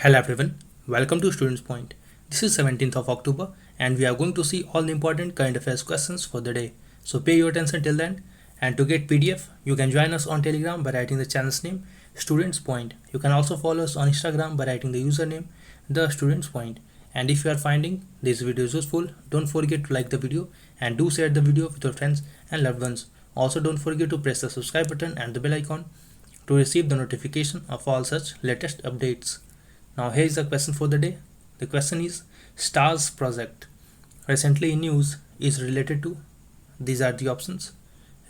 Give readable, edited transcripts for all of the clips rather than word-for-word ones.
Hello everyone, welcome to Students Point. This is 17th of October and we are going to see all the important current affairs questions for the day. So pay your attention till then, and to get PDF you can join us on Telegram by writing the channel's name Students Point. You can also follow us on Instagram by writing the username The Students Point. And if you are finding this video useful, don't forget to like the video and do share the video with your friends and loved ones. Also don't forget to press the subscribe button and the bell icon to receive the notification of all such latest updates. Now here is the question for the day. The question is STARS project recently in news is related to. These are the options.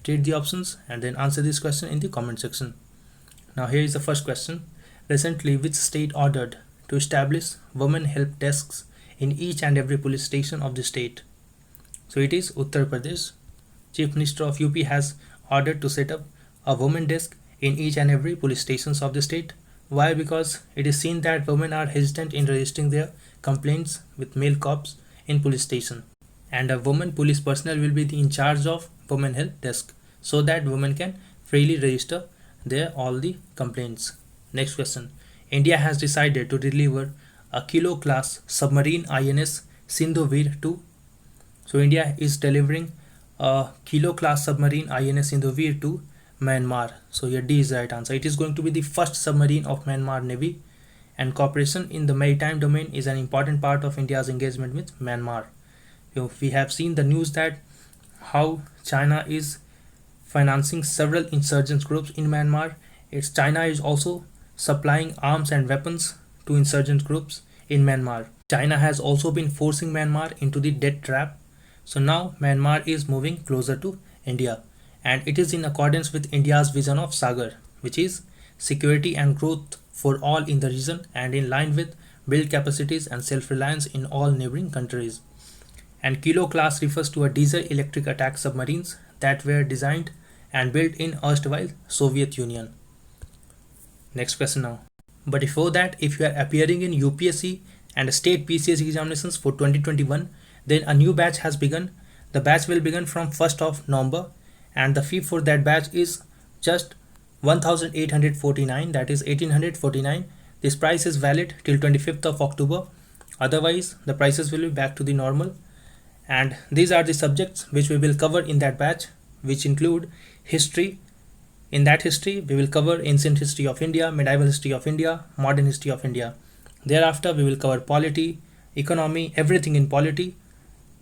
Read the options and then answer this question in the comment section. Now here is the first question. Recently which state ordered to establish women help desks in each and every police station of the state? So it is Uttar Pradesh. Chief Minister of UP has ordered to set up a women desk in each and every police stations of the state. Why? Because it is seen that women are hesitant in registering their complaints with male cops in police station, and a woman police personnel will be in charge of women help desk so that women can freely register their all the complaints. Next question. India has decided to deliver a Kilo class submarine INS Sindhuvir to. So India is delivering a Kilo class submarine INS Sindhuvir to Myanmar. So here D is the right answer. It is going to be the first submarine of Myanmar Navy, and cooperation in the maritime domain is an important part of India's engagement with Myanmar. We have seen the news that how China is financing several insurgent groups in Myanmar. China is also supplying arms and weapons to insurgent groups in Myanmar. China has also been forcing Myanmar into the debt trap. So now Myanmar is moving closer to India, and it is in accordance with India's vision of Sagar, which is security and growth for all in the region, and in line with build capacities and self-reliance in all neighboring countries. And Kilo class refers to a diesel electric attack submarines that were designed and built in erstwhile Soviet Union. Next question now. But before that, if you are appearing in UPSC and state PCS examinations for 2021, then a new batch has begun. The batch will begin from 1st of November, and the fee for that batch is just 1849, that is 1849. This price is valid till 25th of October. Otherwise the prices will be back to the normal. And these are the subjects which we will cover in that batch, which include history. In that history we will cover ancient history of India, medieval history of India, modern history of India. Thereafter we will cover polity, economy, everything in polity.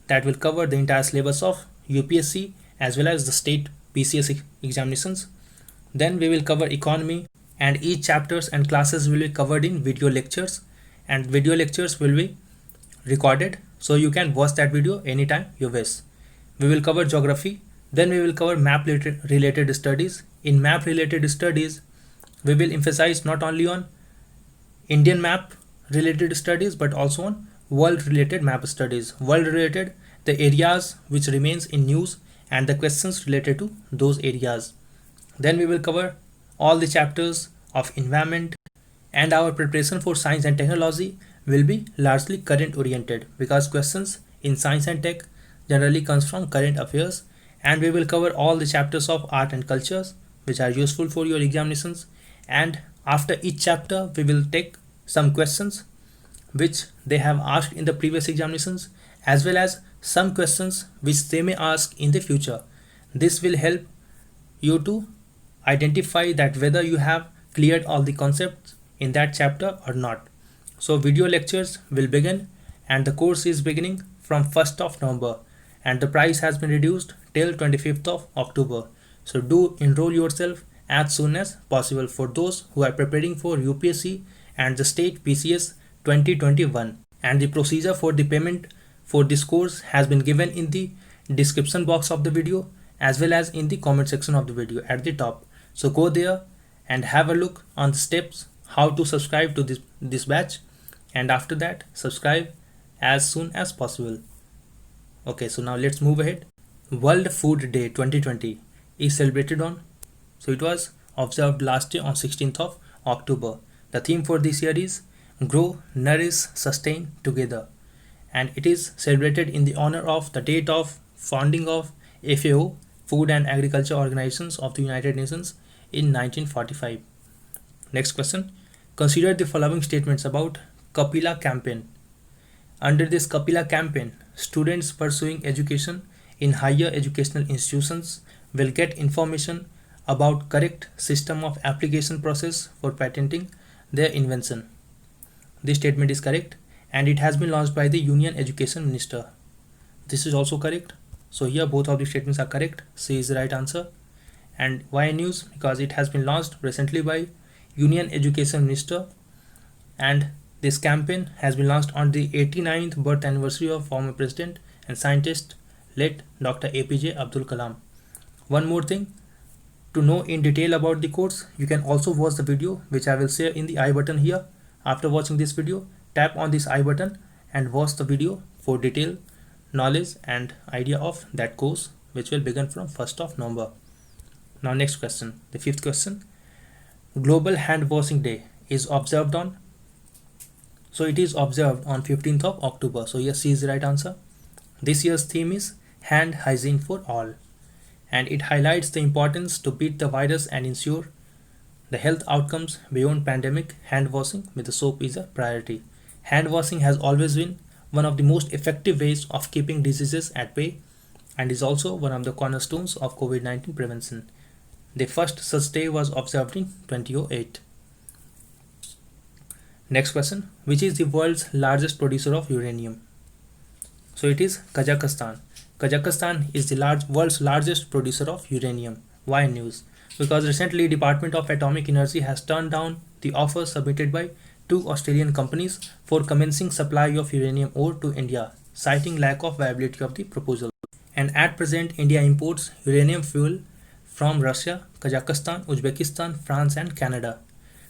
That will cover the entire syllabus of UPSC as well as the state PCS examinations. Then we will cover economy, and each chapters and classes will be covered in video lectures, and video lectures will be recorded so you can watch that video anytime you wish. We will cover geography, then we will cover map related studies. In map related studies we will emphasize not only on Indian map related studies but also on world related map studies. World related, the areas which remains in news and the questions related to those areas. Then we will cover all the chapters of environment, and our preparation for science and technology will be largely current oriented, because questions in science and tech generally comes from current affairs. And we will cover all the chapters of art and cultures which are useful for your examinations, and after each chapter we will take some questions which they have asked in the previous examinations, as well as some questions which they may ask in the future. This will help you to identify that whether you have cleared all the concepts in that chapter or not. So video lectures will begin, and the course is beginning from 1st of November, and the price has been reduced till 25th of October. So do enroll yourself as soon as possible for those who are preparing for UPSC and the state PCS 2021. And the procedure for the payment for this course has been given in the description box of the video as well as in the comment section of the video at the top. So go there and have a look on the steps how to subscribe to this batch, and after that subscribe as soon as possible. Okay, so now let's move ahead. World Food Day 2020 is celebrated on, so it was observed last year on 16th of October. The theme for this year is Grow, Nourish, Sustain Together, and it is celebrated in the honor of the date of founding of FAO, Food and Agriculture Organizations of the United Nations, in 1945. Next question. Consider the following statements about Kapila campaign. Under this Kapila campaign, students pursuing education in higher educational institutions will get information about correct system of application process for patenting their invention. This statement is correct and it has been launched by the Union Education Minister. This is also correct. So here both of the statements are correct. C is the right answer. And why news? Because it has been launched recently by Union Education Minister, and this campaign has been launched on the 89th birth anniversary of former president and scientist late Dr. APJ Abdul Kalam. One more thing, to know in detail about the course, you can also watch the video which I will share in the I button here. After watching this video, tap on this I button and watch the video for detailed knowledge and idea of that course, which will begin from 1st of November. Now next question, the fifth question. Global Hand Washing Day is observed on, so it is observed on 15th of October. So yes, C is the right answer. This year's theme is Hand Hygiene for All, and it highlights the importance to beat the virus and ensure the health outcomes beyond pandemic. Hand washing with the soap is a priority. Hand washing has always been one of the most effective ways of keeping diseases at bay and is also one of the cornerstones of COVID-19 prevention. The first such day was observed in 2008. Next question, which is the world's largest producer of uranium? So it is Kazakhstan. Kazakhstan is the world's largest producer of uranium. Why news? Because recently Department of Atomic Energy has turned down the offer submitted by two Australian companies for commencing supply of uranium ore to India, citing lack of viability of the proposal. And at present, India imports uranium fuel from Russia, Kazakhstan, Uzbekistan, France and Canada.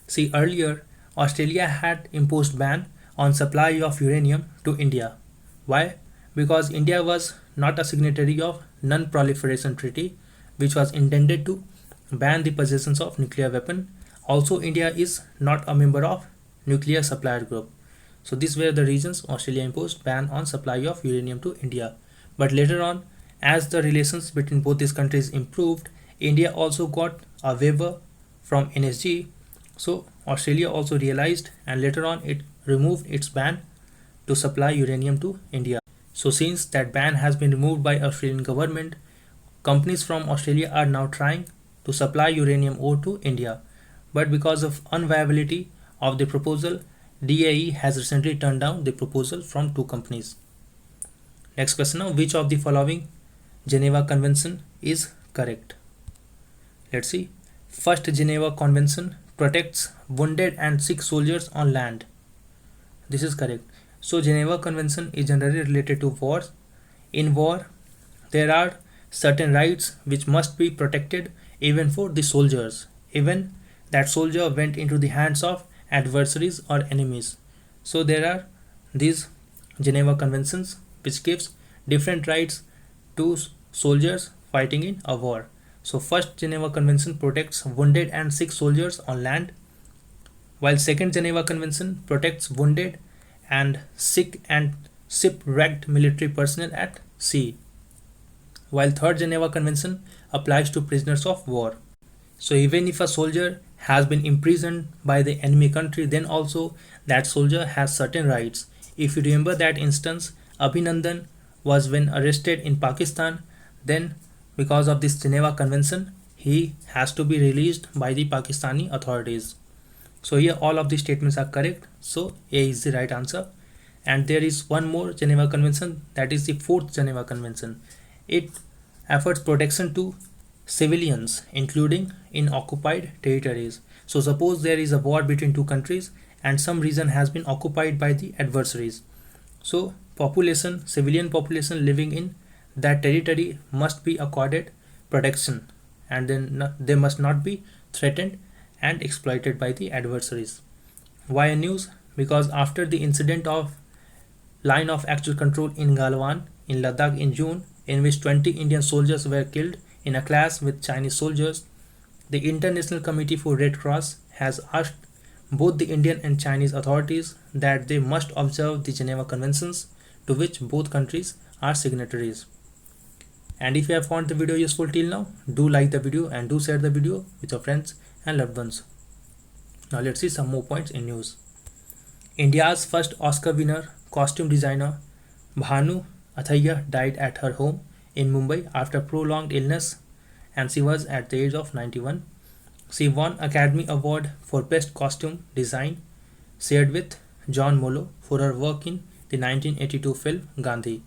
See, earlier Australia had imposed ban on supply of uranium to India. Why? Because India was not a signatory of Non-Proliferation Treaty, which was intended to ban the possession of nuclear weapon. Also, India is not a member of Nuclear Supplier Group. So these were the reasons Australia imposed ban on supply of uranium to India. But later on, as the relations between both these countries improved, India also got a waiver from NSG. So Australia also realized, and later on it removed its ban to supply uranium to India. So since that ban has been removed by Australian government, companies from Australia are now trying to supply uranium ore to India. But because of unviability of the proposal, DAE has recently turned down the proposal from two companies. Next question now, which of the following Geneva Convention is correct? Let's see. First Geneva Convention protects wounded and sick soldiers on land. This is correct. So Geneva Convention is generally related to wars. In war, there are certain rights which must be protected even for the soldiers, even that soldier went into the hands of adversaries or enemies. So there are these Geneva Conventions which gives different rights to soldiers fighting in a war. So first Geneva Convention protects wounded and sick soldiers on land, while second Geneva Convention protects wounded and sick and shipwrecked military personnel at sea, while third Geneva Convention applies to prisoners of war. So even if a soldier has been imprisoned by the enemy country, then also that soldier has certain rights. If you remember that instance, Abhinandan was when arrested in Pakistan, then because of this Geneva Convention, he has to be released by the Pakistani authorities. So here all of these statements are correct. So A is the right answer. And there is one more Geneva Convention, that is the fourth Geneva Convention. It affords protection to civilians, including in occupied territories. So suppose there is a war between two countries and some region has been occupied by the adversaries. So population, civilian population living in that territory must be accorded protection, and then they must not be threatened and exploited by the adversaries. Why news? Because after the incident of line of actual control in Galwan in Ladakh in June, in which 20 Indian soldiers were killed in a clash with Chinese soldiers, the International Committee for Red Cross has asked both the Indian and Chinese authorities that they must observe the Geneva Conventions, to which both countries are signatories. And if you have found the video useful till now, do like the video and do share the video with your friends and loved ones. Now let's see some more points in news. India's first Oscar winner, costume designer Bhanu Athaiya died at her home in Mumbai after prolonged illness, and she was at the age of 91. She won Academy Award for Best Costume Design, shared with John Mollo for her work in the 1982 film Gandhi.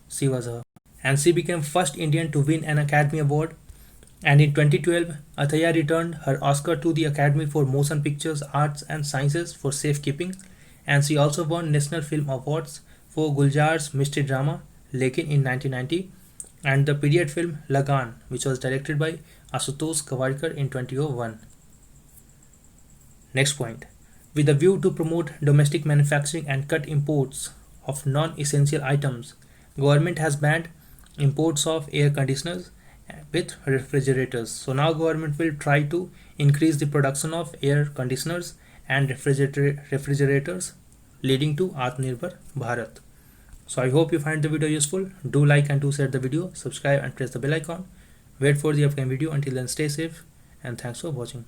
She was a and she became first Indian to win an Academy Award. And in 2012, Athaiya returned her Oscar to the Academy for Motion Pictures, Arts and Sciences for Safekeeping, and she also won National Film Awards for Gulzar's mystery drama Lekin in 1990 and the period film Lagan, which was directed by Ashutosh Kawalkar in 2001. Next point. With a view to promote domestic manufacturing and cut imports of non-essential items, government has banned imports of air conditioners with refrigerators. So now government will try to increase the production of air conditioners and refrigerators, leading to Atmanirbhar Bharat. So I hope you find the video useful. Do like and do share the video, subscribe and press the bell icon. Wait for the upcoming video. Until then, stay safe and thanks for watching.